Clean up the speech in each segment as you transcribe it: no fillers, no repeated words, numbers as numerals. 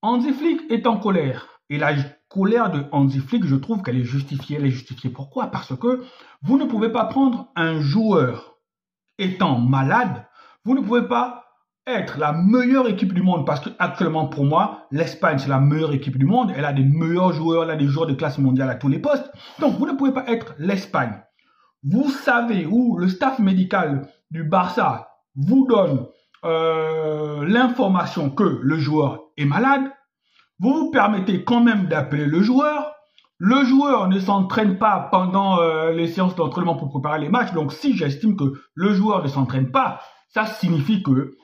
Hansi Flick est en colère. Et la colère de Hansi Flick, je trouve qu'elle est justifiée. Elle est justifiée pourquoi? Parce que vous ne pouvez pas prendre un joueur étant malade, vous ne pouvez pas être la meilleure équipe du monde parce qu'actuellement pour moi, l'Espagne c'est la meilleure équipe du monde, elle a des meilleurs joueurs, elle a des joueurs de classe mondiale à tous les postes. Donc vous ne pouvez pas être l'Espagne. Vous savez où le staff médical du Barça vous donne l'information que le joueur est malade, vous vous permettez quand même d'appeler le joueur ne s'entraîne pas pendant les séances d'entraînement pour préparer les matchs, donc si j'estime que le joueur ne s'entraîne pas, ça signifie que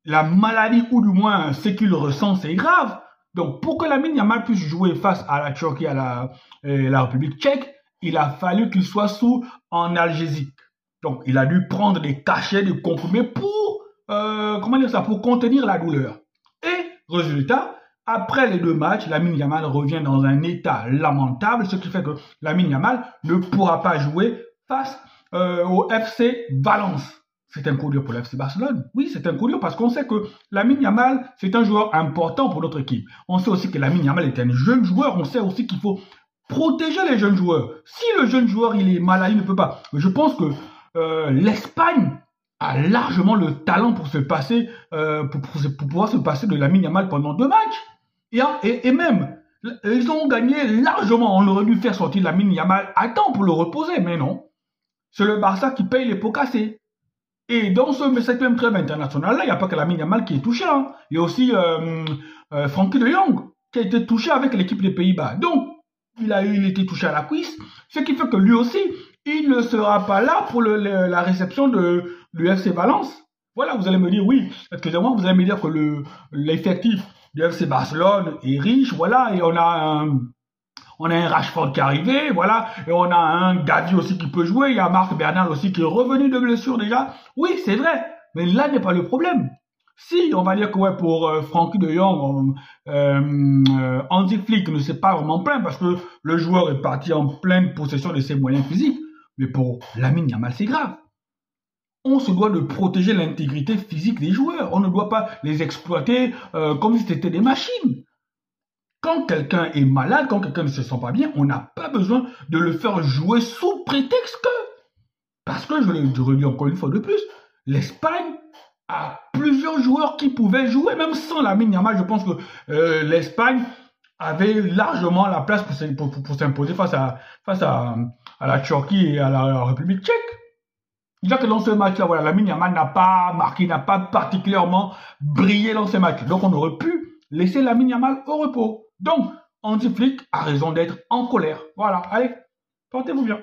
la maladie, ou du moins ce qu'il ressent, c'est grave. Donc pour que Lamine Yamal puisse jouer face à la Turquie, à la République tchèque, il a fallu qu'il soit sous analgésique. Donc il a dû prendre des cachets, des comprimés pour, pour contenir la douleur. Et résultat, après les 2 matchs, Lamine Yamal revient dans un état lamentable, ce qui fait que Lamine Yamal ne pourra pas jouer face au FC Valence. C'est un coup dur pour le FC Barcelone. Oui, c'est un coup dur parce qu'on sait que Lamine Yamal, c'est un joueur important pour notre équipe. On sait aussi que Lamine Yamal est un jeune joueur. On sait aussi qu'il faut protéger les jeunes joueurs. Si le jeune joueur il est malade, il ne peut pas. Mais je pense que l'Espagne a largement le talent pour se passer, pour pouvoir se passer de Lamine Yamal pendant 2 matchs. Et même, ils ont gagné largement. On aurait dû faire sortir Lamine Yamal à temps pour le reposer, mais non. C'est le Barça qui paye les pots cassés. Et dans cette même trêve internationale-là, il n'y a pas que Lamine Yamal qui est touché. Hein. Il y a aussi Frenkie de Jong qui a été touché avec l'équipe des Pays-Bas. Donc, il a été touché à la cuisse, ce qui fait que lui aussi, il ne sera pas là pour la réception du FC Valence. Voilà, vous allez me dire, oui, excusez-moi, vous allez me dire que l'effectif du FC Barcelone est riche, voilà, et on a un Rashford qui est arrivé, voilà, et on a un Gavi aussi qui peut jouer, il y a Marc Bernal aussi qui est revenu de blessure déjà. Oui, c'est vrai, mais là n'est pas le problème. Si on va dire que ouais, pour Frenkie de Jong, Hansi Flick ne s'est pas vraiment plaint parce que le joueur est parti en pleine possession de ses moyens physiques, mais pour Lamine Yamal, c'est grave. On se doit de protéger l'intégrité physique des joueurs. On ne doit pas les exploiter comme si c'était des machines. Quand quelqu'un est malade, quand quelqu'un ne se sent pas bien, on n'a pas besoin de le faire jouer sous prétexte que... Parce que, je le redis encore une fois de plus, l'Espagne a plusieurs joueurs qui pouvaient jouer, même sans Lamine Yamal. Je pense que l'Espagne avait largement la place pour s'imposer face à la Turquie et à la République tchèque. Déjà que dans ce match-là, voilà, Lamine Yamal n'a pas marqué, n'a pas particulièrement brillé dans ce match. Donc on aurait pu laisser Lamine Yamal au repos. Donc, Hansi Flick a raison d'être en colère. Voilà, allez, portez-vous bien.